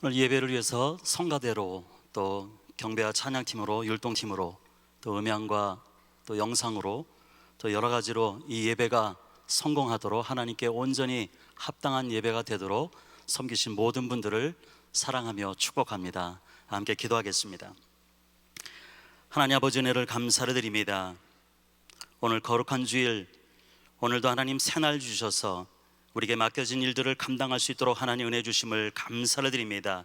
오늘 예배를 위해서 성가대로 또 경배와 찬양팀으로 율동팀으로 또 음향과 또 영상으로 또 여러 가지로 이 예배가 성공하도록 하나님께 온전히 합당한 예배가 되도록 섬기신 모든 분들을 사랑하며 축복합니다. 함께 기도하겠습니다. 하나님 아버지, 은혜를 감사를 드립니다. 오늘 거룩한 주일, 오늘도 하나님 새날 주셔서 우리에게 맡겨진 일들을 감당할 수 있도록 하나님 은혜 주심을 감사를 드립니다.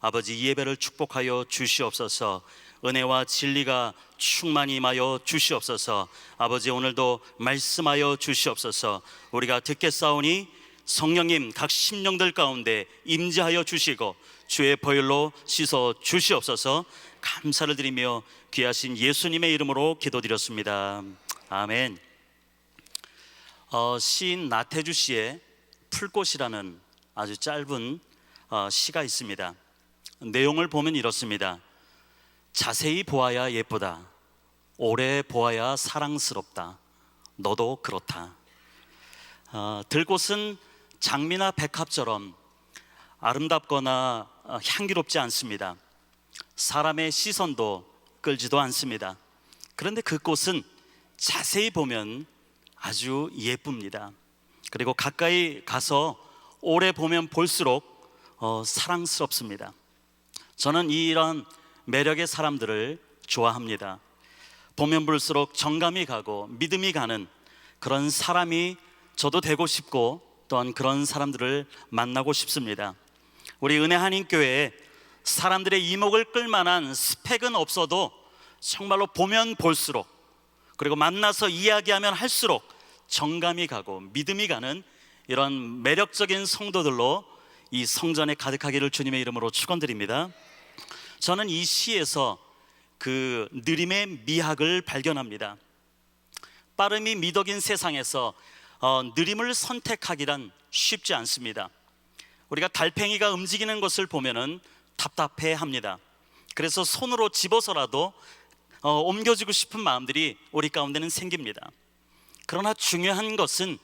아버지, 이 예배를 축복하여 주시옵소서. 은혜와 진리가 충만히 임하여 주시옵소서. 아버지, 오늘도 말씀하여 주시옵소서. 우리가 듣겠사오니 성령님 각 심령들 가운데 임재하여 주시고 주의 보혈로 씻어 주시옵소서. 감사를 드리며 귀하신 예수님의 이름으로 기도드렸습니다. 아멘. 시인 나태주 씨의 풀꽃이라는 아주 짧은 시가 있습니다. 내용을 보면 이렇습니다. 자세히 보아야 예쁘다. 오래 보아야 사랑스럽다. 너도 그렇다. 들꽃은 장미나 백합처럼 아름답거나 향기롭지 않습니다. 사람의 시선도 끌지도 않습니다. 그런데 그 꽃은 자세히 보면 아주 예쁩니다. 그리고 가까이 가서 오래 보면 볼수록 사랑스럽습니다. 저는 이런 매력의 사람들을 좋아합니다. 보면 볼수록 정감이 가고 믿음이 가는 그런 사람이 저도 되고 싶고 또한 그런 사람들을 만나고 싶습니다. 우리 은혜 한인교회에 사람들의 이목을 끌만한 스펙은 없어도 정말로 보면 볼수록 그리고 만나서 이야기하면 할수록 정감이 가고 믿음이 가는 이런 매력적인 성도들로 이 성전에 가득하기를 주님의 이름으로 축원드립니다. 저는 이 시에서 그 느림의 미학을 발견합니다. 빠름이 미덕인 세상에서 느림을 선택하기란 쉽지 않습니다. 우리가 달팽이가 움직이는 것을 보면은 답답해합니다. 그래서 손으로 집어서라도 옮겨주고 싶은 마음들이 우리 가운데는 생깁니다. 그러나 중요한 것은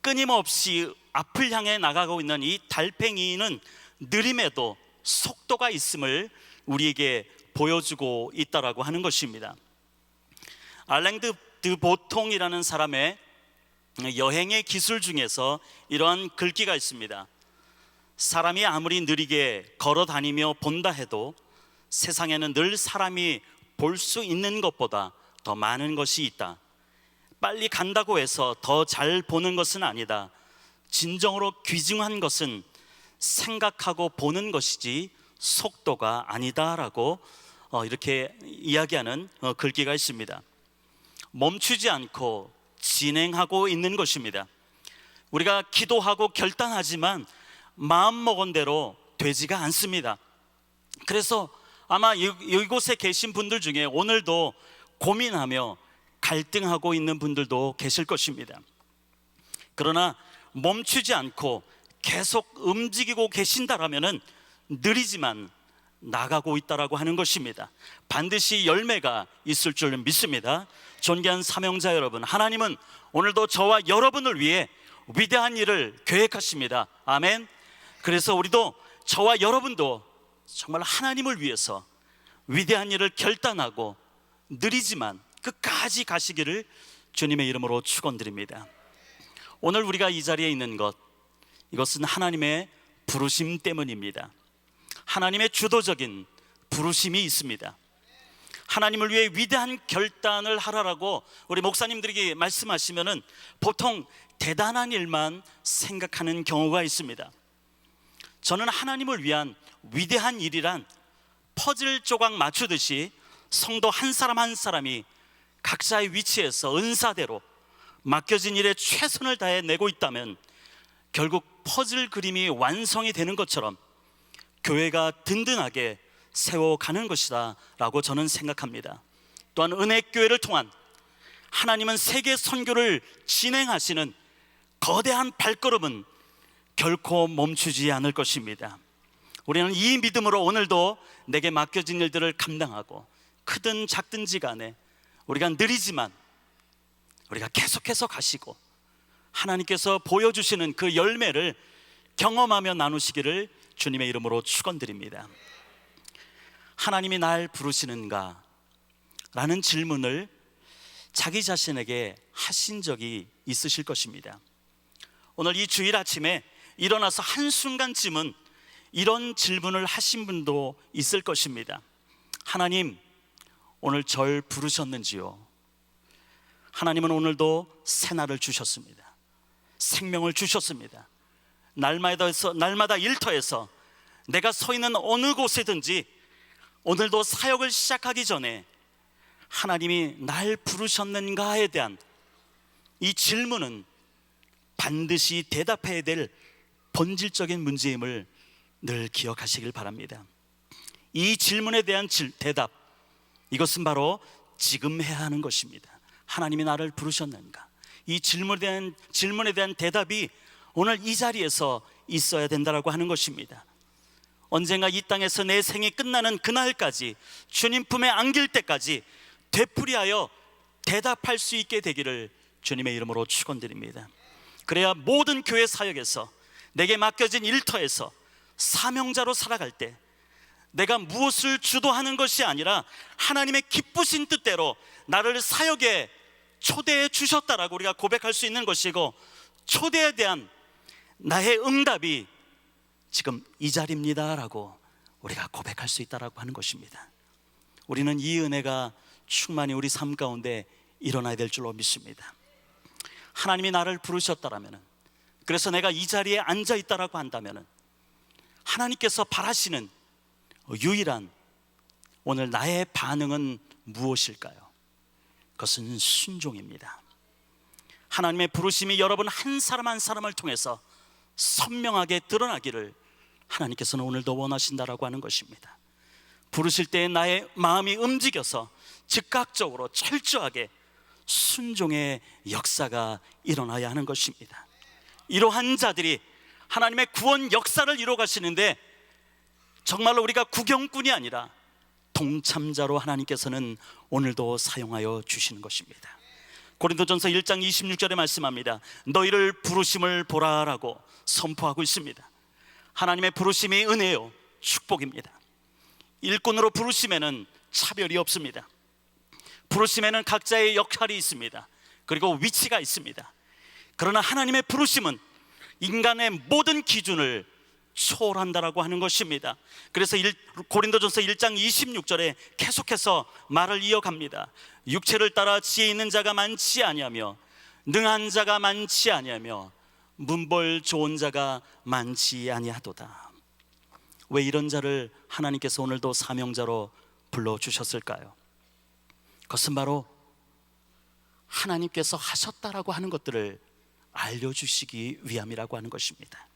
끊임없이 앞을 향해 나가고 있는 이 달팽이는 느림에도 속도가 있음을 우리에게 보여주고 있다라고 하는 것입니다. 알랭 드 보통이라는 사람의 여행의 기술 중에서 이러한 글귀가 있습니다. 사람이 아무리 느리게 걸어 다니며 본다 해도 세상에는 늘 사람이 볼 수 있는 것보다 더 많은 것이 있다. 빨리 간다고 해서 더 잘 보는 것은 아니다. 진정으로 귀중한 것은 생각하고 보는 것이지 속도가 아니다라고 이렇게 이야기하는 글귀가 있습니다. 멈추지 않고 진행하고 있는 것입니다. 우리가 기도하고 결단하지만 마음먹은 대로 되지가 않습니다. 그래서 아마 이곳에 계신 분들 중에 오늘도 고민하며 갈등하고 있는 분들도 계실 것입니다. 그러나 멈추지 않고 계속 움직이고 계신다라면은 느리지만 나가고 있다라고 하는 것입니다. 반드시 열매가 있을 줄 믿습니다. 존귀한 사명자 여러분, 하나님은 오늘도 저와 여러분을 위해 위대한 일을 계획하십니다. 아멘. 그래서 우리도 저와 여러분도 정말 하나님을 위해서 위대한 일을 결단하고 느리지만 끝까지 가시기를 주님의 이름으로 축원드립니다. 오늘 우리가 이 자리에 있는 것, 이것은 하나님의 부르심 때문입니다. 하나님의 주도적인 부르심이 있습니다. 하나님을 위해 위대한 결단을 하라라고 우리 목사님들에게 말씀하시면은 보통 대단한 일만 생각하는 경우가 있습니다. 저는 하나님을 위한 위대한 일이란 퍼즐 조각 맞추듯이 성도 한 사람 한 사람이 각자의 위치에서 은사대로 맡겨진 일에 최선을 다해 내고 있다면 결국 퍼즐 그림이 완성이 되는 것처럼 교회가 든든하게 세워가는 것이다 라고 저는 생각합니다. 또한 은혜교회를 통한 하나님은 세계 선교를 진행하시는 거대한 발걸음은 결코 멈추지 않을 것입니다. 우리는 이 믿음으로 오늘도 내게 맡겨진 일들을 감당하고 크든 작든지 간에 우리가 느리지만 우리가 계속해서 가시고 하나님께서 보여주시는 그 열매를 경험하며 나누시기를 주님의 이름으로 축원드립니다. 하나님이 날 부르시는가? 라는 질문을 자기 자신에게 하신 적이 있으실 것입니다. 오늘 이 주일 아침에 일어나서 한순간쯤은 이런 질문을 하신 분도 있을 것입니다. 하나님, 오늘 절 부르셨는지요? 하나님은 오늘도 새날을 주셨습니다. 생명을 주셨습니다. 날마다 일터에서 내가 서 있는 어느 곳에든지 오늘도 사역을 시작하기 전에 하나님이 날 부르셨는가에 대한 이 질문은 반드시 대답해야 될 본질적인 문제임을 늘 기억하시길 바랍니다. 이 질문에 대한 대답, 이것은 바로 지금 해야 하는 것입니다. 하나님이 나를 부르셨는가? 이 질문에 대한 대답이 오늘 이 자리에서 있어야 된다라고 하는 것입니다. 언젠가 이 땅에서 내 생이 끝나는 그날까지, 주님 품에 안길 때까지 되풀이하여 대답할 수 있게 되기를 주님의 이름으로 축원드립니다. 그래야 모든 교회 사역에서, 내게 맡겨진 일터에서 사명자로 살아갈 때 내가 무엇을 주도하는 것이 아니라 하나님의 기쁘신 뜻대로 나를 사역에 초대해 주셨다라고 우리가 고백할 수 있는 것이고, 초대에 대한 나의 응답이 지금 이 자리입니다 라고 우리가 고백할 수 있다라고 하는 것입니다. 우리는 이 은혜가 충만히 우리 삶 가운데 일어나야 될 줄로 믿습니다. 하나님이 나를 부르셨다라면, 그래서 내가 이 자리에 앉아 있다라고 한다면, 하나님께서 바라시는 유일한 오늘 나의 반응은 무엇일까요? 그것은 순종입니다. 하나님의 부르심이 여러분 한 사람 한 사람을 통해서 선명하게 드러나기를 하나님께서는 오늘도 원하신다라고 하는 것입니다. 부르실 때 나의 마음이 움직여서 즉각적으로 철저하게 순종의 역사가 일어나야 하는 것입니다. 이러한 자들이 하나님의 구원 역사를 이루어 가시는데, 정말로 우리가 구경꾼이 아니라 동참자로 하나님께서는 오늘도 사용하여 주시는 것입니다. 고린도전서 1장 26절에 말씀합니다. 너희를 부르심을 보라라고 선포하고 있습니다. 하나님의 부르심이 은혜요, 축복입니다. 일꾼으로 부르심에는 차별이 없습니다. 부르심에는 각자의 역할이 있습니다. 그리고 위치가 있습니다. 그러나 하나님의 부르심은 인간의 모든 기준을 초월한다라고 하는 것입니다. 그래서 고린도전서 1장 26절에 계속해서 말을 이어갑니다. 육체를 따라 지혜 있는 자가 많지 아니하며 능한 자가 많지 아니하며 문벌 좋은 자가 많지 아니하도다. 왜 이런 자를 하나님께서 오늘도 사명자로 불러주셨을까요? 그것은 바로 하나님께서 하셨다라고 하는 것들을 알려주시기 위함이라고 하는 것입니다.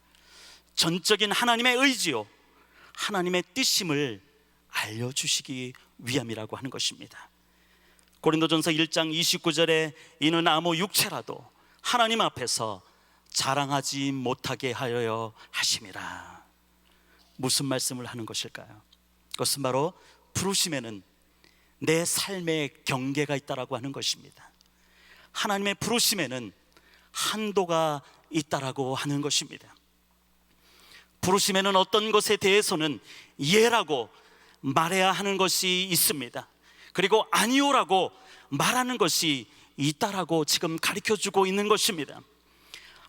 전적인 하나님의 의지요, 하나님의 뜻임을 알려주시기 위함이라고 하는 것입니다. 고린도전서 1장 29절에 이는 아무 육체라도 하나님 앞에서 자랑하지 못하게 하여 하심이라. 무슨 말씀을 하는 것일까요? 그것은 바로 부르심에는 내 삶의 경계가 있다라고 하는 것입니다. 하나님의 부르심에는 한도가 있다라고 하는 것입니다. 부르심에는 어떤 것에 대해서는 예라고 말해야 하는 것이 있습니다. 그리고 아니오라고 말하는 것이 있다라고 지금 가르쳐주고 있는 것입니다.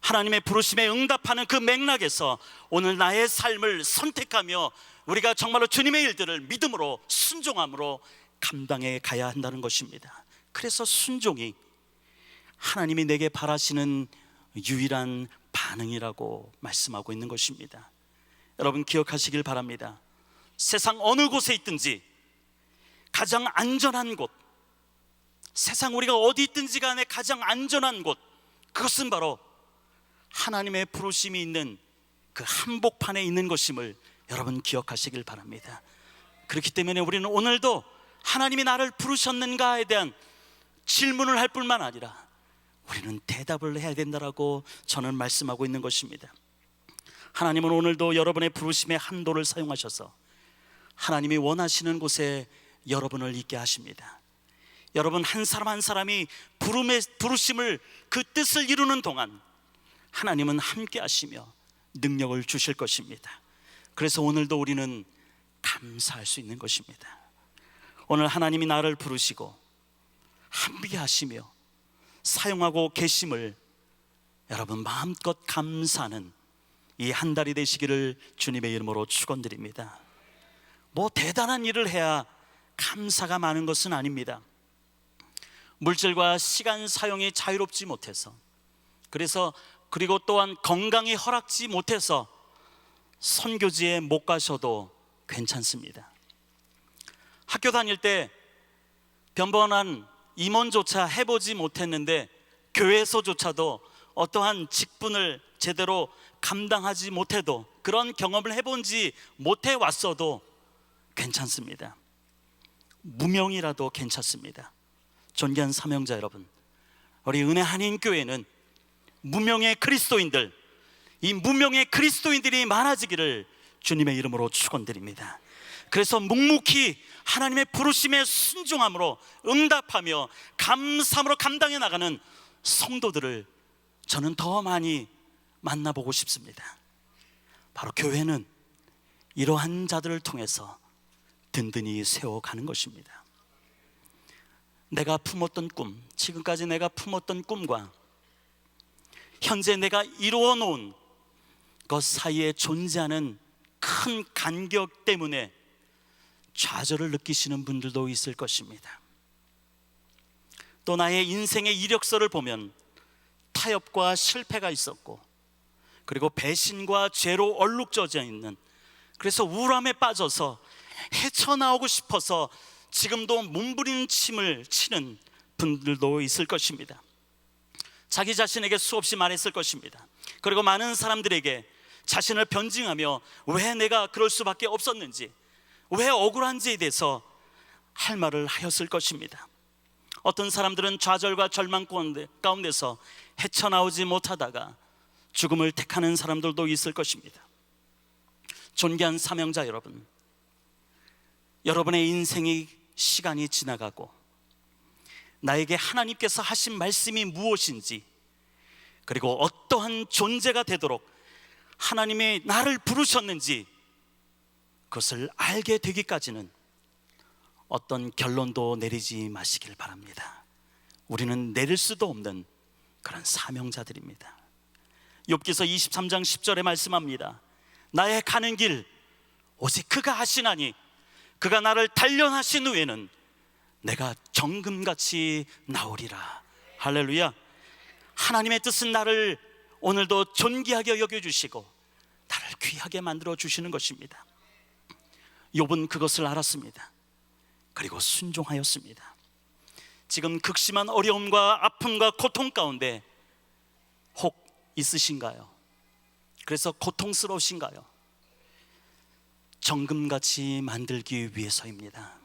하나님의 부르심에 응답하는 그 맥락에서 오늘 나의 삶을 선택하며 우리가 정말로 주님의 일들을 믿음으로 순종함으로 감당해 가야 한다는 것입니다. 그래서 순종이 하나님이 내게 바라시는 유일한 반응이라고 말씀하고 있는 것입니다. 여러분 기억하시길 바랍니다. 세상 어느 곳에 있든지 가장 안전한 곳, 세상 우리가 어디 있든지 간에 가장 안전한 곳, 그것은 바로 하나님의 부르심이 있는 그 한복판에 있는 것임을 여러분 기억하시길 바랍니다. 그렇기 때문에 우리는 오늘도 하나님이 나를 부르셨는가에 대한 질문을 할 뿐만 아니라 우리는 대답을 해야 된다라고 저는 말씀하고 있는 것입니다. 하나님은 오늘도 여러분의 부르심의 한도를 사용하셔서 하나님이 원하시는 곳에 여러분을 있게 하십니다. 여러분 한 사람 한 사람이 부르심을 그 뜻을 이루는 동안 하나님은 함께 하시며 능력을 주실 것입니다. 그래서 오늘도 우리는 감사할 수 있는 것입니다. 오늘 하나님이 나를 부르시고 함께 하시며 사용하고 계심을 여러분 마음껏 감사하는 이 한 달이 되시기를 주님의 이름으로 축원드립니다. 뭐 대단한 일을 해야 감사가 많은 것은 아닙니다. 물질과 시간 사용이 자유롭지 못해서, 그리고 또한 건강이 허락지 못해서 선교지에 못 가셔도 괜찮습니다. 학교 다닐 때 변번한 임원조차 해보지 못했는데 교회에서조차도 어떠한 직분을 제대로 감당하지 못해도, 그런 경험을 해본지 못해 왔어도 괜찮습니다. 무명이라도 괜찮습니다. 존귀한 사명자 여러분, 우리 은혜 한인교회는 무명의 그리스도인들, 이 무명의 그리스도인들이 많아지기를 주님의 이름으로 축원드립니다. 그래서 묵묵히 하나님의 부르심에 순종함으로 응답하며 감사함으로 감당해 나가는 성도들을 저는 더 많이 만나보고 싶습니다. 바로 교회는 이러한 자들을 통해서 든든히 세워가는 것입니다. 내가 품었던 꿈, 지금까지 내가 품었던 꿈과 현재 내가 이루어 놓은 것 사이에 존재하는 큰 간격 때문에 좌절을 느끼시는 분들도 있을 것입니다. 또 나의 인생의 이력서를 보면 타협과 실패가 있었고, 그리고 배신과 죄로 얼룩져져 있는, 그래서 우울함에 빠져서 헤쳐나오고 싶어서 지금도 몸부림침을 치는 분들도 있을 것입니다. 자기 자신에게 수없이 말했을 것입니다. 그리고 많은 사람들에게 자신을 변증하며 왜 내가 그럴 수밖에 없었는지, 왜 억울한지에 대해서 할 말을 하였을 것입니다. 어떤 사람들은 좌절과 절망 가운데서 헤쳐나오지 못하다가 죽음을 택하는 사람들도 있을 것입니다. 존귀한 사명자 여러분, 여러분의 인생이 시간이 지나가고 나에게 하나님께서 하신 말씀이 무엇인지, 그리고 어떠한 존재가 되도록 하나님이 나를 부르셨는지 그것을 알게 되기까지는 어떤 결론도 내리지 마시길 바랍니다. 우리는 내릴 수도 없는 그런 사명자들입니다. 욥기서 23장 10절에 말씀합니다. 나의 가는 길 오직 그가 아시나니 그가 나를 단련하신 후에는 내가 정금같이 나오리라. 할렐루야. 하나님의 뜻은 나를 오늘도 존귀하게 여겨주시고 나를 귀하게 만들어 주시는 것입니다. 욥은 그것을 알았습니다. 그리고 순종하였습니다. 지금 극심한 어려움과 아픔과 고통 가운데 혹 있으신가요? 그래서 고통스러우신가요? 정금같이 만들기 위해서입니다.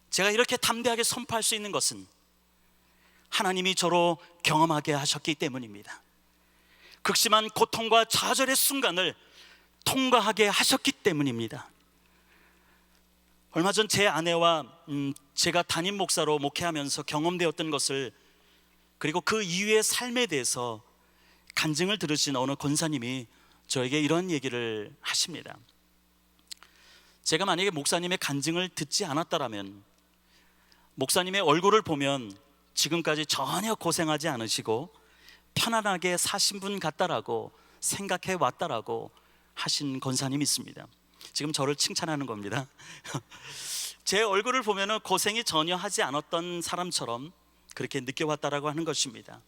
제가 이렇게 담대하게 선포할 수 있는 것은 하나님이 저로 경험하게 하셨기 때문입니다. 극심한 고통과 좌절의 순간을 통과하게 하셨기 때문입니다. 얼마 전 제 아내와 제가 담임 목사로 목회하면서 경험되었던 것을, 그리고 그 이후의 삶에 대해서 간증을 들으신 어느 권사님이 저에게 이런 얘기를 하십니다. 제가 만약에 목사님의 간증을 듣지 않았다라면 목사님의 얼굴을 보면 지금까지 전혀 고생하지 않으시고 편안하게 사신 분 같다라고 생각해 왔다라고 하신 권사님이 있습니다. 지금 저를 칭찬하는 겁니다. 제 얼굴을 보면 고생이 전혀 하지 않았던 사람처럼 그렇게 느껴왔다라고 하는 것입니다.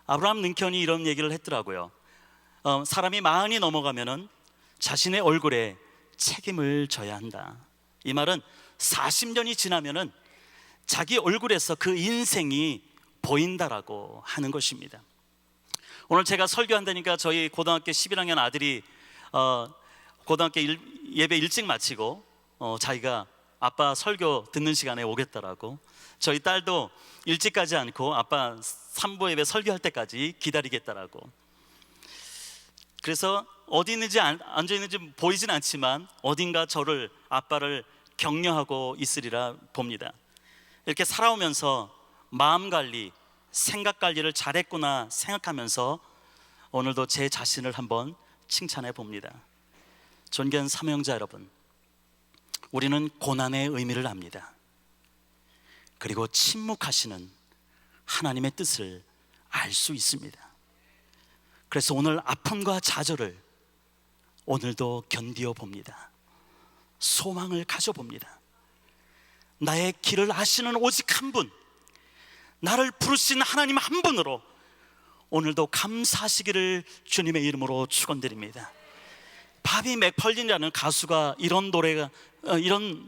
아브라함 링컨이 이런 얘기를 했더라고요. 사람이 40이 넘어가면 자신의 얼굴에 책임을 져야 한다. 이 말은 40년이 지나면 자기 얼굴에서 그 인생이 보인다라고 하는 것입니다. 오늘 제가 설교한다니까 저희 고등학교 11학년 아들이 고등학교 예배 일찍 마치고 자기가 아빠 설교 듣는 시간에 오겠다라고, 저희 딸도 일찍 가지 않고 아빠 산부 예배 설교할 때까지 기다리겠다라고. 그래서 어디 있는지 앉아 있는지 보이진 않지만 어딘가 저를, 아빠를 격려하고 있으리라 봅니다. 이렇게 살아오면서 마음 관리, 생각 관리를 잘했구나 생각하면서 오늘도 제 자신을 한번 칭찬해 봅니다. 존귀한 사명자 여러분, 우리는 고난의 의미를 압니다. 그리고 침묵하시는 하나님의 뜻을 알 수 있습니다. 그래서 오늘 아픔과 좌절을 오늘도 견디어 봅니다. 소망을 가져봅니다. 나의 길을 아시는 오직 한 분, 나를 부르신 하나님 한 분으로 오늘도 감사하시기를 주님의 이름으로 축원드립니다. 바비 맥펄린이라는 가수가 이런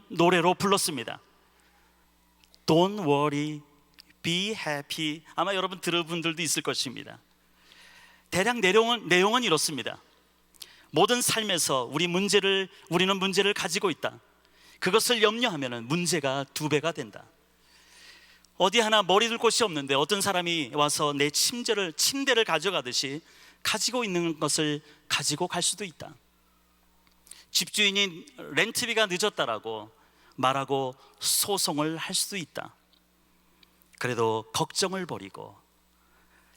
노래로 불렀습니다. Don't worry, be happy. 아마 여러분 들은 분들도 있을 것입니다. 대략 내용은 이렇습니다. 모든 삶에서 우리는 문제를 가지고 있다. 그것을 염려하면 문제가 2배가 된다. 어디 하나 머리 둘 곳이 없는데 어떤 사람이 와서 내 침대를 가져가듯이 가지고 있는 것을 가지고 갈 수도 있다. 집주인이 렌트비가 늦었다라고 말하고 소송을 할 수도 있다. 그래도 걱정을 버리고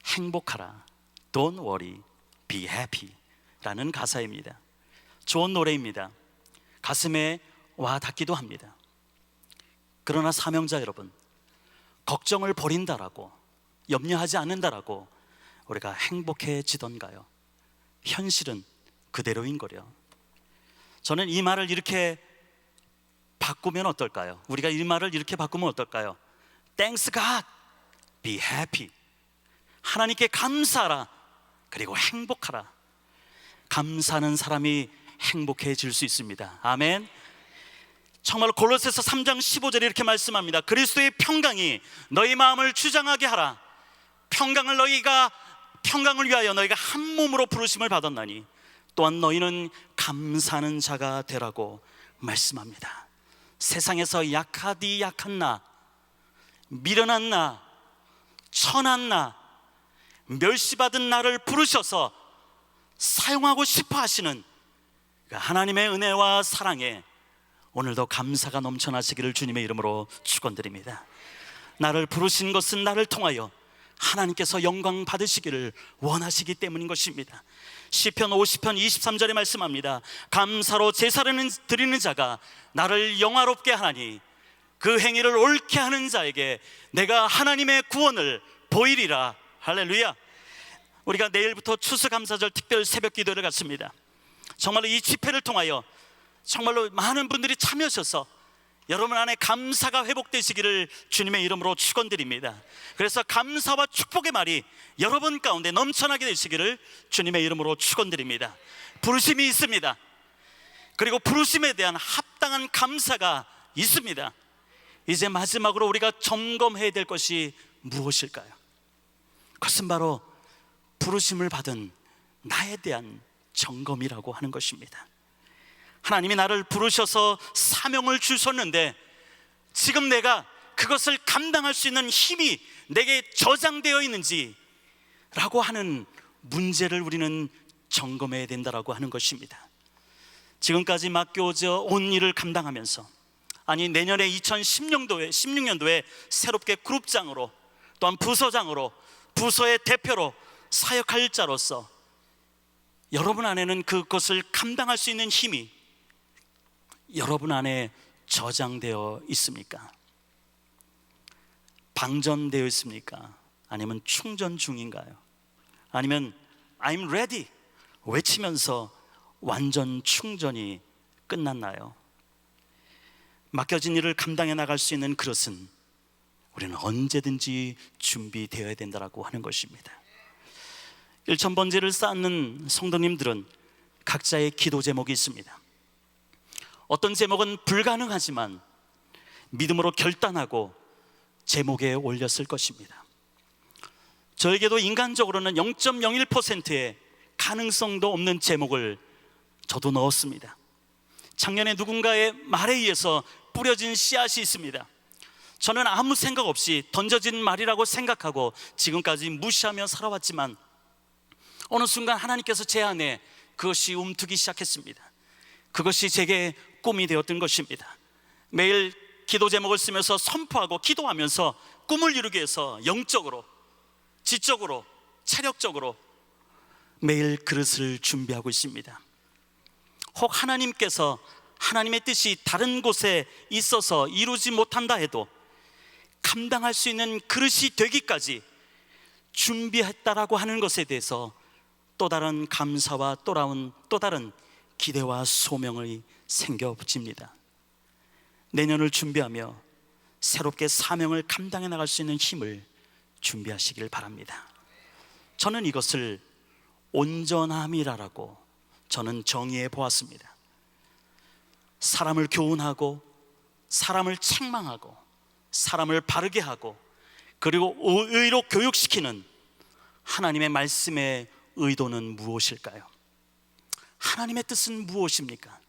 행복하라, Don't worry, be happy 라는 가사입니다. 좋은 노래입니다. 가슴에 와 닿기도 합니다. 그러나 사명자 여러분, 걱정을 버린다라고, 염려하지 않는다라고 우리가 행복해지던가요? 현실은 그대로인 거려. 저는 이 말을 이렇게 바꾸면 어떨까요? 우리가 이 말을 이렇게 바꾸면 어떨까요? Thanks God, be happy. 하나님께 감사하라, 그리고 행복하라. 감사하는 사람이 행복해질 수 있습니다. 아멘. 정말 골로새서 3장 15절에 이렇게 말씀합니다. 그리스도의 평강이 너희 마음을 주장하게 하라. 평강을 위하여 너희가 한 몸으로 부르심을 받았나니 또한 너희는 감사하는 자가 되라고 말씀합니다. 세상에서 약하디 약한 나, 미련한 나, 천한 나, 멸시받은 나를 부르셔서 사용하고 싶어 하시는 하나님의 은혜와 사랑에 오늘도 감사가 넘쳐나시기를 주님의 이름으로 축원드립니다. 나를 부르신 것은 나를 통하여 하나님께서 영광 받으시기를 원하시기 때문인 것입니다. 시편 50편 23절에 말씀합니다. 감사로 제사를 드리는 자가 나를 영화롭게 하나니 그 행위를 옳게 하는 자에게 내가 하나님의 구원을 보이리라. 할렐루야. 우리가 내일부터 추수감사절 특별 새벽 기도를 갖습니다. 정말로 이 집회를 통하여 정말로 많은 분들이 참여하셔서 여러분 안에 감사가 회복되시기를 주님의 이름으로 축원드립니다. 그래서 감사와 축복의 말이 여러분 가운데 넘쳐나게 되시기를 주님의 이름으로 축원드립니다. 부르심이 있습니다. 그리고 부르심에 대한 합당한 감사가 있습니다. 이제 마지막으로 우리가 점검해야 될 것이 무엇일까요? 그것은 바로 부르심을 받은 나에 대한 점검이라고 하는 것입니다. 하나님이 나를 부르셔서 사명을 주셨는데 지금 내가 그것을 감당할 수 있는 힘이 내게 저장되어 있는지 라고 하는 문제를 우리는 점검해야 된다라고 하는 것입니다. 지금까지 맡겨져 온 일을 감당하면서, 아니 내년에 16년도에 새롭게 그룹장으로 또한 부서장으로, 부서의 대표로 사역할 자로서 여러분 안에는 그것을 감당할 수 있는 힘이 여러분 안에 저장되어 있습니까? 방전되어 있습니까? 아니면 충전 중인가요? 아니면 I'm ready 외치면서 완전 충전이 끝났나요? 맡겨진 일을 감당해 나갈 수 있는 그릇은 우리는 언제든지 준비되어야 된다고 하는 것입니다. 1000번제를 쌓는 성도님들은 각자의 기도 제목이 있습니다. 어떤 제목은 불가능하지만 믿음으로 결단하고 제목에 올렸을 것입니다. 저에게도 인간적으로는 0.01%의 가능성도 없는 제목을 저도 넣었습니다. 작년에 누군가의 말에 의해서 뿌려진 씨앗이 있습니다. 저는 아무 생각 없이 던져진 말이라고 생각하고 지금까지 무시하며 살아왔지만 어느 순간 하나님께서 제 안에 그것이 움트기 시작했습니다. 그것이 제게 꿈이 되었던 것입니다. 매일 기도 제목을 쓰면서 선포하고 기도하면서 꿈을 이루기 위해서 영적으로, 지적으로, 체력적으로 매일 그릇을 준비하고 있습니다. 혹 하나님께서 하나님의 뜻이 다른 곳에 있어서 이루지 못한다 해도 감당할 수 있는 그릇이 되기까지 준비했다라고 하는 것에 대해서 또 다른 감사와 또 다른 기대와 소명이 생겨 붙입니다. 내년을 준비하며 새롭게 사명을 감당해 나갈 수 있는 힘을 준비하시길 바랍니다. 저는 이것을 온전함이라고 저는 정의해 보았습니다. 사람을 교훈하고 사람을 책망하고 사람을 바르게 하고 그리고 의로 교육시키는 하나님의 말씀의 의도는 무엇일까요? 하나님의 뜻은 무엇입니까?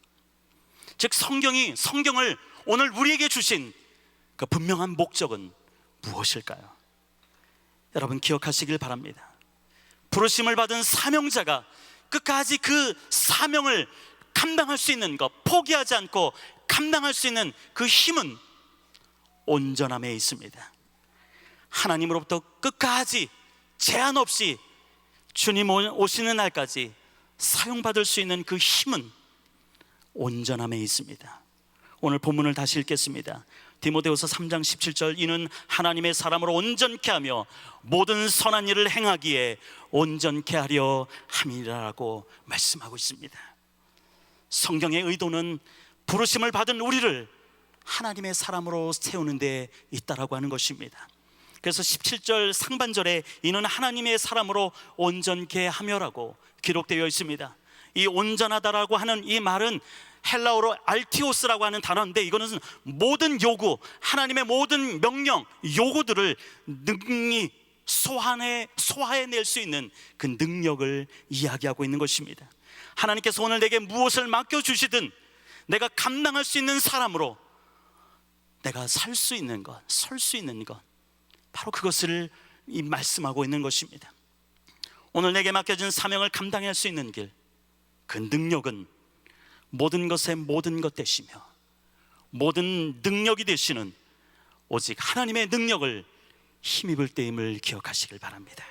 즉 성경을 오늘 우리에게 주신 그 분명한 목적은 무엇일까요? 여러분 기억하시길 바랍니다. 부르심을 받은 사명자가 끝까지 그 사명을 감당할 수 있는 것, 포기하지 않고 감당할 수 있는 그 힘은 온전함에 있습니다. 하나님으로부터 끝까지 제한 없이 주님 오시는 날까지 사용받을 수 있는 그 힘은 온전함에 있습니다. 오늘 본문을 다시 읽겠습니다. 디모데후서 3장 17절, 이는 하나님의 사람으로 온전케 하며 모든 선한 일을 행하기에 온전케 하려 함이라고 말씀하고 있습니다. 성경의 의도는 부르심을 받은 우리를 하나님의 사람으로 세우는 데 있다라고 하는 것입니다. 그래서 17절 상반절에 이는 하나님의 사람으로 온전케 하며라고 기록되어 있습니다. 이 온전하다라고 하는 이 말은 헬라어로 알티오스라고 하는 단어인데, 이거는 모든 요구, 하나님의 모든 명령, 요구들을 능히 소화해낼 수 있는 그 능력을 이야기하고 있는 것입니다. 하나님께서 오늘 내게 무엇을 맡겨주시든 내가 감당할 수 있는 사람으로 내가 살 수 있는 것, 설 수 있는 것, 바로 그것을 말씀하고 있는 것입니다. 오늘 내게 맡겨진 사명을 감당할 수 있는 길, 그 능력은 모든 것의 모든 것 되시며 모든 능력이 되시는 오직 하나님의 능력을 힘입을 때임을 기억하시길 바랍니다.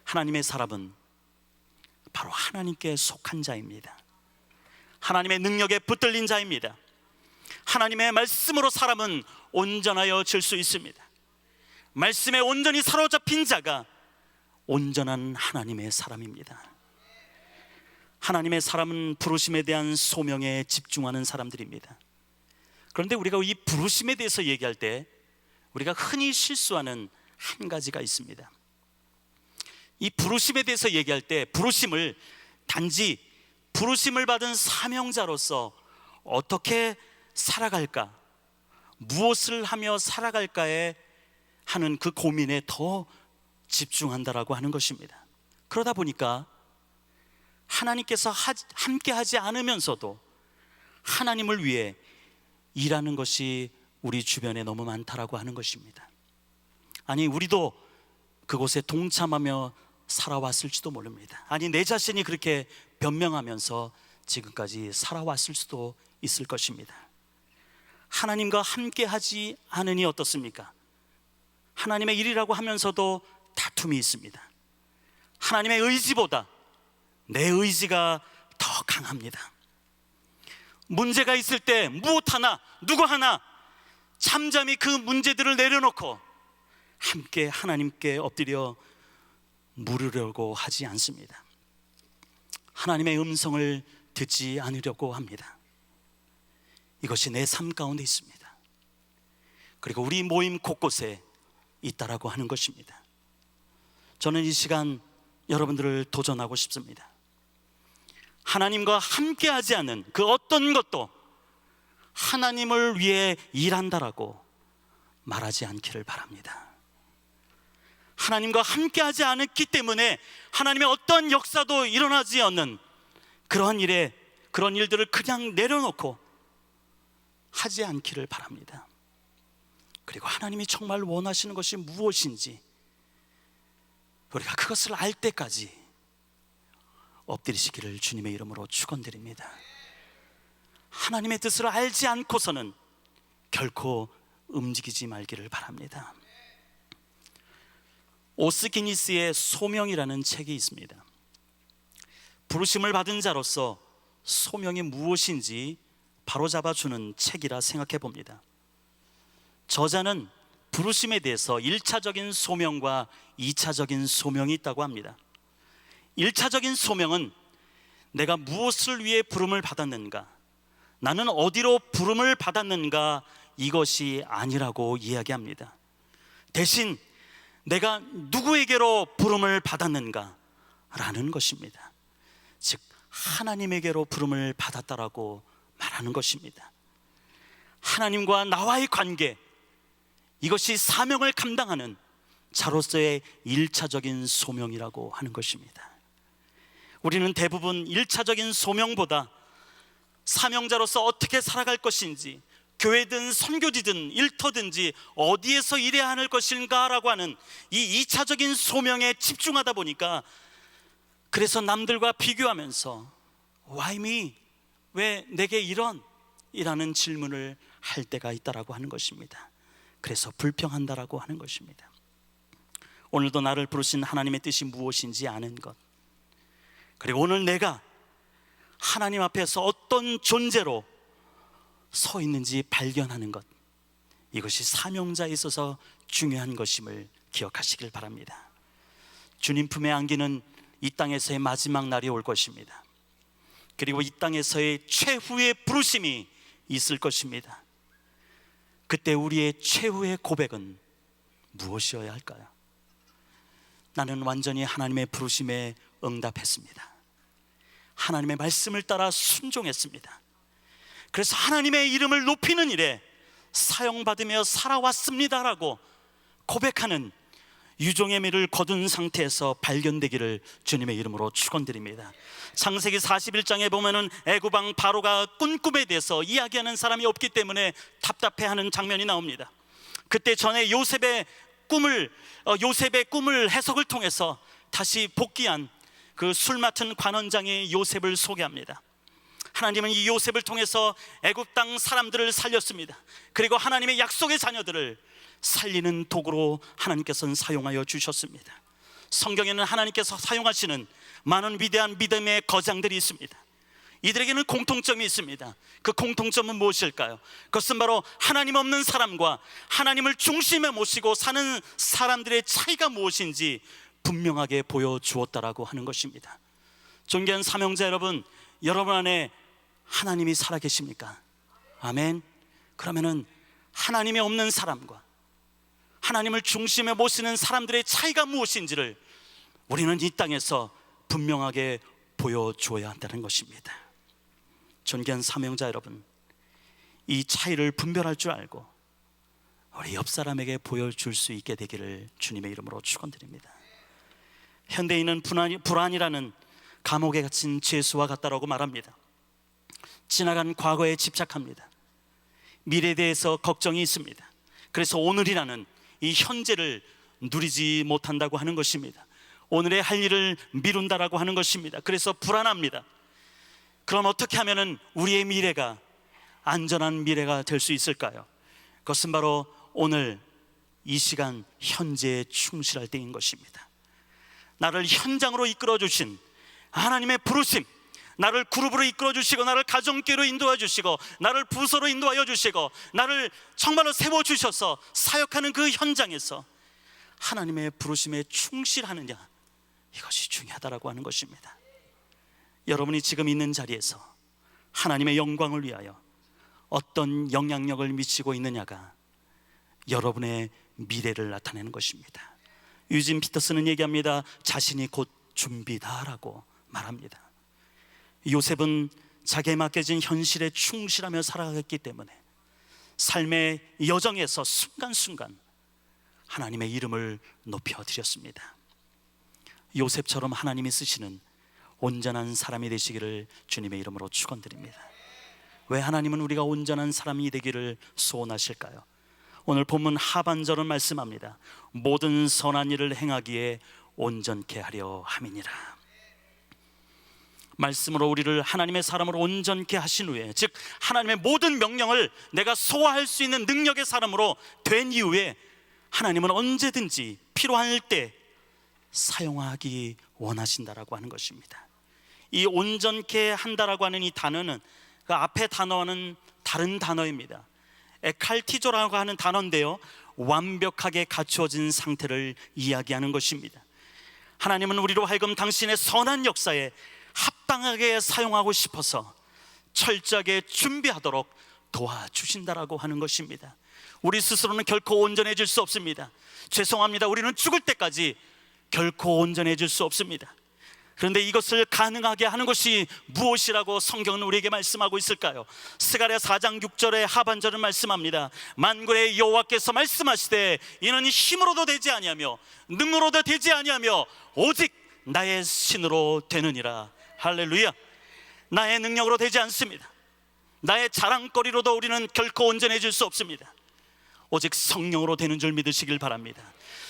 하나님의 사람은 바로 하나님께 속한 자입니다. 하나님의 능력에 붙들린 자입니다. 하나님의 말씀으로 사람은 온전하여질 수 있습니다. 말씀에 온전히 사로잡힌 자가 온전한 하나님의 사람입니다. 하나님의 사람은 부르심에 대한 소명에 집중하는 사람들입니다. 그런데 우리가 이 부르심에 대해서 얘기할 때 우리가 흔히 실수하는 한 가지가 있습니다. 이 부르심에 대해서 얘기할 때 부르심을 단지 부르심을 받은 사명자로서 어떻게 살아갈까, 무엇을 하며 살아갈까에 하는 그 고민에 더 집중한다라고 하는 것입니다. 그러다 보니까 하나님께서 함께 하지 않으면서도 하나님을 위해 일하는 것이 우리 주변에 너무 많다라고 하는 것입니다. 아니, 우리도 그곳에 동참하며 살아왔을지도 모릅니다. 아니, 내 자신이 그렇게 변명하면서 지금까지 살아왔을 수도 있을 것입니다. 하나님과 함께 하지 않으니 어떻습니까? 하나님의 일이라고 하면서도 다툼이 있습니다. 하나님의 의지보다 내 의지가 더 강합니다. 문제가 있을 때 무엇 하나, 누구 하나 잠잠히 그 문제들을 내려놓고 함께 하나님께 엎드려 물으려고 하지 않습니다. 하나님의 음성을 듣지 않으려고 합니다. 이것이 내 삶 가운데 있습니다. 그리고 우리 모임 곳곳에 있다라고 하는 것입니다. 저는 이 시간 여러분들을 도전하고 싶습니다. 하나님과 함께하지 않은 그 어떤 것도 하나님을 위해 일한다라고 말하지 않기를 바랍니다. 하나님과 함께하지 않았기 때문에 하나님의 어떤 역사도 일어나지 않는 그런 일들을 그냥 내려놓고 하지 않기를 바랍니다. 그리고 하나님이 정말 원하시는 것이 무엇인지 우리가 그것을 알 때까지 엎드리시기를 주님의 이름으로 축원드립니다. 하나님의 뜻을 알지 않고서는 결코 움직이지 말기를 바랍니다. 오스 기니스의 소명이라는 책이 있습니다. 부르심을 받은 자로서 소명이 무엇인지 바로잡아주는 책이라 생각해 봅니다. 저자는 부르심에 대해서 1차적인 소명과 2차적인 소명이 있다고 합니다. 1차적인 소명은 내가 무엇을 위해 부름을 받았는가, 나는 어디로 부름을 받았는가, 이것이 아니라고 이야기합니다. 대신 내가 누구에게로 부름을 받았는가 라는 것입니다. 즉 하나님에게로 부름을 받았다라고 말하는 것입니다. 하나님과 나와의 관계, 이것이 사명을 감당하는 자로서의 1차적인 소명이라고 하는 것입니다. 우리는 대부분 1차적인 소명보다 사명자로서 어떻게 살아갈 것인지, 교회든 선교지든 일터든지 어디에서 일해야 할 것인가라고 하는 이 2차적인 소명에 집중하다 보니까, 그래서 남들과 비교하면서 Why me? 왜 내게 이라는 질문을 할 때가 있다라고 하는 것입니다. 그래서 불평한다라고 하는 것입니다. 오늘도 나를 부르신 하나님의 뜻이 무엇인지 아는 것, 그리고 오늘 내가 하나님 앞에서 어떤 존재로 서 있는지 발견하는 것, 이것이 사명자에 있어서 중요한 것임을 기억하시길 바랍니다. 주님 품에 안기는 이 땅에서의 마지막 날이 올 것입니다. 그리고 이 땅에서의 최후의 부르심이 있을 것입니다. 그때 우리의 최후의 고백은 무엇이어야 할까요? 나는 완전히 하나님의 부르심에 응답했습니다. 하나님의 말씀을 따라 순종했습니다. 그래서 하나님의 이름을 높이는 일에 사용받으며 살아왔습니다라고 고백하는 유종의 미를 거둔 상태에서 발견되기를 주님의 이름으로 축원드립니다. 창세기 41장에 보면은 애굽 왕 바로가 꾼 꿈에 대해서 이야기하는 사람이 없기 때문에 답답해하는 장면이 나옵니다. 그때 전에 요셉의 꿈을 해석을 통해서 다시 복귀한 그 술 맡은 관원장이 요셉을 소개합니다. 하나님은 이 요셉을 통해서 애굽 땅 사람들을 살렸습니다. 그리고 하나님의 약속의 자녀들을 살리는 도구로 하나님께서는 사용하여 주셨습니다. 성경에는 하나님께서 사용하시는 많은 위대한 믿음의 거장들이 있습니다. 이들에게는 공통점이 있습니다. 그 공통점은 무엇일까요? 그것은 바로 하나님 없는 사람과 하나님을 중심에 모시고 사는 사람들의 차이가 무엇인지 분명하게 보여주었다라고 하는 것입니다. 존귀한 사명자 여러분, 여러분 안에 하나님이 살아계십니까? 아멘. 그러면은 하나님이 없는 사람과 하나님을 중심에 모시는 사람들의 차이가 무엇인지를 우리는 이 땅에서 분명하게 보여줘야 한다는 것입니다. 존귀한 사명자 여러분, 이 차이를 분별할 줄 알고 우리 옆 사람에게 보여줄 수 있게 되기를 주님의 이름으로 축원드립니다. 현대인은 불안이라는 감옥에 갇힌 죄수와 같다라고 말합니다. 지나간 과거에 집착합니다. 미래에 대해서 걱정이 있습니다. 그래서 오늘이라는 이 현재를 누리지 못한다고 하는 것입니다. 오늘의 할 일을 미룬다라고 하는 것입니다. 그래서 불안합니다. 그럼 어떻게 하면 우리의 미래가 안전한 미래가 될 수 있을까요? 그것은 바로 오늘 이 시간 현재에 충실할 때인 것입니다. 나를 현장으로 이끌어 주신 하나님의 부르심, 나를 그룹으로 이끌어 주시고 나를 가정교회로 인도해 주시고 나를 부서로 인도하여 주시고 나를 정말로 세워 주셔서 사역하는 그 현장에서 하나님의 부르심에 충실하느냐, 이것이 중요하다라고 하는 것입니다. 여러분이 지금 있는 자리에서 하나님의 영광을 위하여 어떤 영향력을 미치고 있느냐가 여러분의 미래를 나타내는 것입니다. 유진 피터스는 얘기합니다. 자신이 곧 준비다라고 말합니다. 요셉은 자기에 맡겨진 현실에 충실하며 살아갔기 때문에 삶의 여정에서 순간순간 하나님의 이름을 높여드렸습니다. 요셉처럼 하나님이 쓰시는 온전한 사람이 되시기를 주님의 이름으로 축원드립니다. 왜 하나님은 우리가 온전한 사람이 되기를 소원하실까요? 오늘 본문 하반절은 말씀합니다. 모든 선한 일을 행하기에 온전케 하려 함이니라. 말씀으로 우리를 하나님의 사람으로 온전케 하신 후에, 즉 하나님의 모든 명령을 내가 소화할 수 있는 능력의 사람으로 된 이후에 하나님은 언제든지 필요할 때 사용하기 원하신다라고 하는 것입니다. 이 온전케 한다라고 하는 이 단어는 그 앞에 단어와는 다른 단어입니다. 에칼티조라고 하는 단어인데요, 완벽하게 갖추어진 상태를 이야기하는 것입니다. 하나님은 우리로 하여금 당신의 선한 역사에 합당하게 사용하고 싶어서 철저하게 준비하도록 도와주신다라고 하는 것입니다. 우리 스스로는 결코 온전해질 수 없습니다. 죄송합니다. 우리는 죽을 때까지 결코 온전해질 수 없습니다. 그런데 이것을 가능하게 하는 것이 무엇이라고 성경은 우리에게 말씀하고 있을까요? 스가랴 4장 6절의 하반절은 말씀합니다. 만군의 여호와께서 말씀하시되 이는 힘으로도 되지 아니하며 능으로도 되지 아니하며 오직 나의 신으로 되느니라. 할렐루야. 나의 능력으로 되지 않습니다. 나의 자랑거리로도 우리는 결코 온전해질 수 없습니다. 오직 성령으로 되는 줄 믿으시길 바랍니다.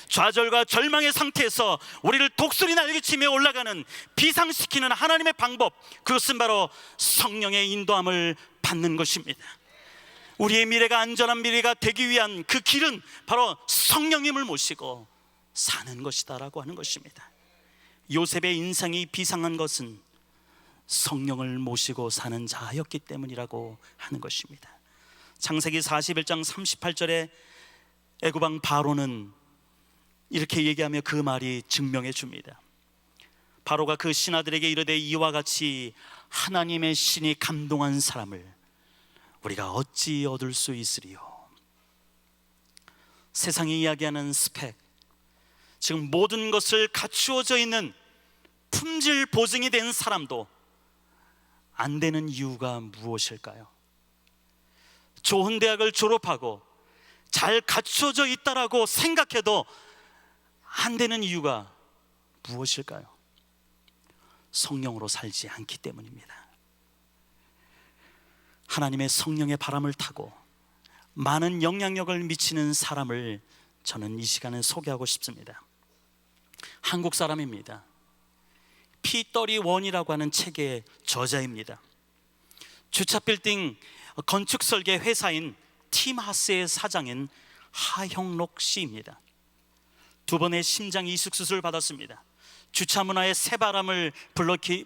좌절과 절망의 상태에서 우리를 독수리 날개치며 올라가는, 비상시키는 하나님의 방법, 그것은 바로 성령의 인도함을 받는 것입니다. 우리의 미래가 안전한 미래가 되기 위한 그 길은 바로 성령님을 모시고 사는 것이다 라고 하는 것입니다. 요셉의 인생이 비상한 것은 성령을 모시고 사는 자였기 때문이라고 하는 것입니다. 창세기 41장 38절에 애굽왕 바로는 이렇게 얘기하며 그 말이 증명해 줍니다. 바로가 그 신하들에게 이르되 이와 같이 하나님의 신이 감동한 사람을 우리가 어찌 얻을 수 있으리요. 세상이 이야기하는 스펙, 지금 모든 것을 갖추어져 있는 품질 보증이 된 사람도 안 되는 이유가 무엇일까요? 좋은 대학을 졸업하고 잘 갖추어져 있다라고 생각해도 안 되는 이유가 무엇일까요? 성령으로 살지 않기 때문입니다. 하나님의 성령의 바람을 타고 많은 영향력을 미치는 사람을 저는 이 시간에 소개하고 싶습니다. 한국 사람입니다. P31이라고 하는 책의 저자입니다. 주차 빌딩 건축 설계 회사인 팀하스의 사장인 하형록 씨입니다. 2번의 심장 이식 수술을 받았습니다. 주차 문화의 새바람을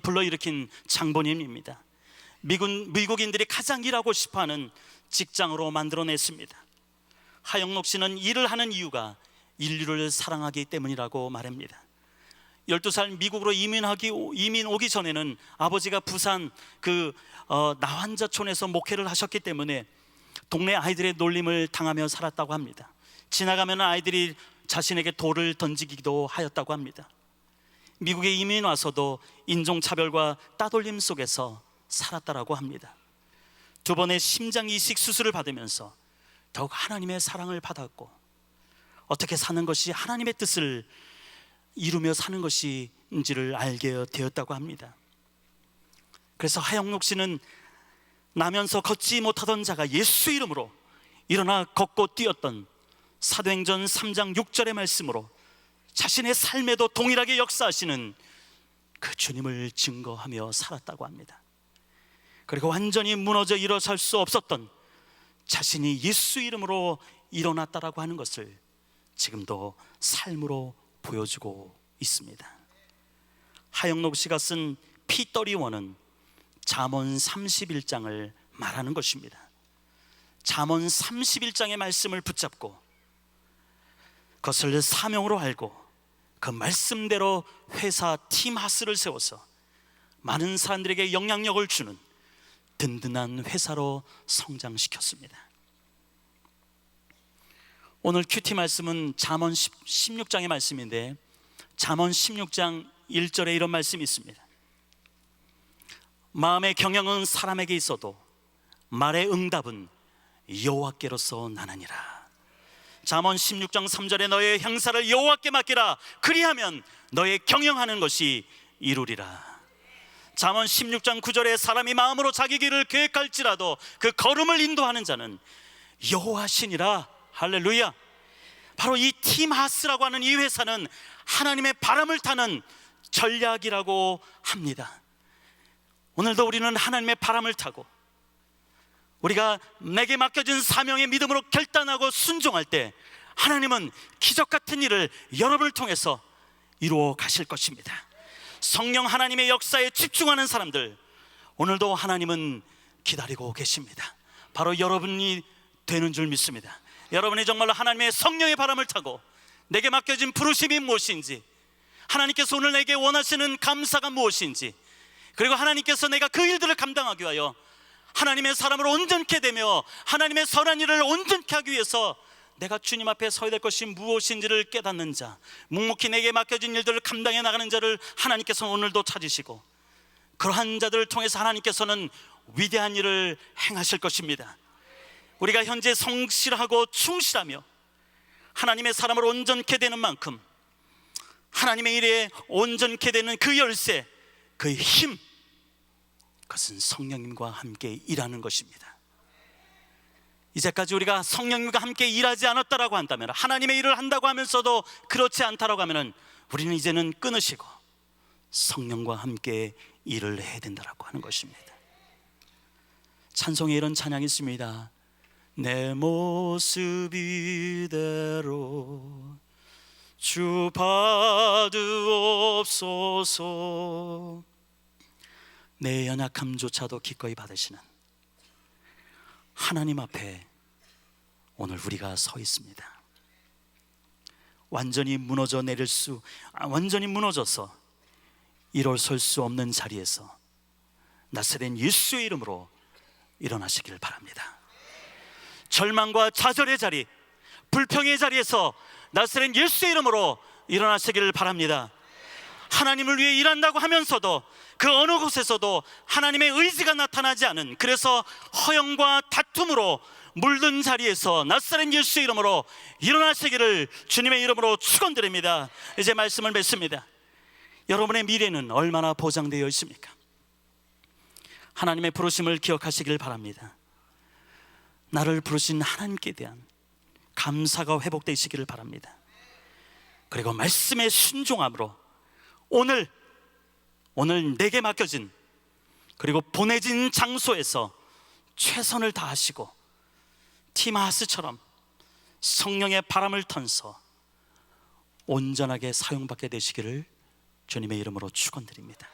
불러일으킨 장본인입니다. 미국인들이 가장 일하고 싶어하는 직장으로 만들어냈습니다. 하영록 씨는 일을 하는 이유가 인류를 사랑하기 때문이라고 말합니다. 12살 미국으로 이민 오기 전에는 아버지가 부산 나환자촌에서 목회를 하셨기 때문에 동네 아이들의 놀림을 당하며 살았다고 합니다. 지나가면 아이들이 자신에게 돌을 던지기도 하였다고 합니다. 미국에 이민 와서도 인종차별과 따돌림 속에서 살았다라고 합니다. 2번의 심장 이식 수술을 받으면서 더욱 하나님의 사랑을 받았고, 어떻게 사는 것이 하나님의 뜻을 이루며 사는 것인지를 알게 되었다고 합니다. 그래서 하영록 씨는 나면서 걷지 못하던 자가 예수 이름으로 일어나 걷고 뛰었던 사도행전 3장 6절의 말씀으로 자신의 삶에도 동일하게 역사하시는 그 주님을 증거하며 살았다고 합니다. 그리고 완전히 무너져 일어설 수 없었던 자신이 예수 이름으로 일어났다라고 하는 것을 지금도 삶으로 보여주고 있습니다. 하영록 씨가 쓴 P31은 잠언 31장을 말하는 것입니다. 잠언 31장의 말씀을 붙잡고 그것을 사명으로 알고 그 말씀대로 회사 팀하스를 세워서 많은 사람들에게 영향력을 주는 든든한 회사로 성장시켰습니다. 오늘 큐티 말씀은 잠언 16장의 말씀인데, 잠언 16장 1절에 이런 말씀이 있습니다. 마음의 경영은 사람에게 있어도 말의 응답은 여호와께로서 나느니라. 잠언 16장 3절에 너의 행사를 여호와께 맡기라. 그리하면 너의 경영하는 것이 이루리라. 잠언 16장 9절에 사람이 마음으로 자기 길을 계획할지라도 그 걸음을 인도하는 자는 여호와시니라. 할렐루야. 바로 이 팀하스라고 하는 이 회사는 하나님의 바람을 타는 전략이라고 합니다. 오늘도 우리는 하나님의 바람을 타고 우리가 내게 맡겨진 사명의 믿음으로 결단하고 순종할 때 하나님은 기적 같은 일을 여러분을 통해서 이루어 가실 것입니다. 성령 하나님의 역사에 집중하는 사람들, 오늘도 하나님은 기다리고 계십니다. 바로 여러분이 되는 줄 믿습니다. 여러분이 정말로 하나님의 성령의 바람을 타고 내게 맡겨진 부르심이 무엇인지, 하나님께서 오늘 내게 원하시는 감사가 무엇인지, 그리고 하나님께서 내가 그 일들을 감당하기 위하여 하나님의 사람을 온전케 되며 하나님의 선한 일을 온전케 하기 위해서 내가 주님 앞에 서야 될 것이 무엇인지를 깨닫는 자, 묵묵히 내게 맡겨진 일들을 감당해 나가는 자를 하나님께서는 오늘도 찾으시고, 그러한 자들을 통해서 하나님께서는 위대한 일을 행하실 것입니다. 우리가 현재 성실하고 충실하며 하나님의 사람을 온전케 되는 만큼 하나님의 일에 온전케 되는 그 열쇠, 그 힘, 그것은 성령님과 함께 일하는 것입니다. 이제까지 우리가 성령님과 함께 일하지 않았다라고 한다면, 하나님의 일을 한다고 하면서도 그렇지 않다라고 하면, 우리는 이제는 끊으시고 성령과 함께 일을 해야 된다라고 하는 것입니다. 찬송에 이런 찬양이 있습니다. 내 모습 이대로 주 받으옵소서. 내 연약함조차도 기꺼이 받으시는 하나님 앞에 오늘 우리가 서 있습니다. 완전히 무너져서 일어설 수 없는 자리에서 나사렛 예수의 이름으로 일어나시기를 바랍니다. 절망과 좌절의 자리, 불평의 자리에서 나사렛 예수의 이름으로 일어나시기를 바랍니다. 하나님을 위해 일한다고 하면서도 그 어느 곳에서도 하나님의 의지가 나타나지 않은, 그래서 허영과 다툼으로 물든 자리에서 나사렛 예수의 이름으로 일어나시기를 주님의 이름으로 축원드립니다. 이제 말씀을 맺습니다. 여러분의 미래는 얼마나 보장되어 있습니까? 하나님의 부르심을 기억하시길 바랍니다. 나를 부르신 하나님께 대한 감사가 회복되시기를 바랍니다. 그리고 말씀의 순종함으로 오늘 내게 맡겨진, 그리고 보내진 장소에서 최선을 다하시고 티마스처럼 성령의 바람을 턴서 온전하게 사용받게 되시기를 주님의 이름으로 축원드립니다.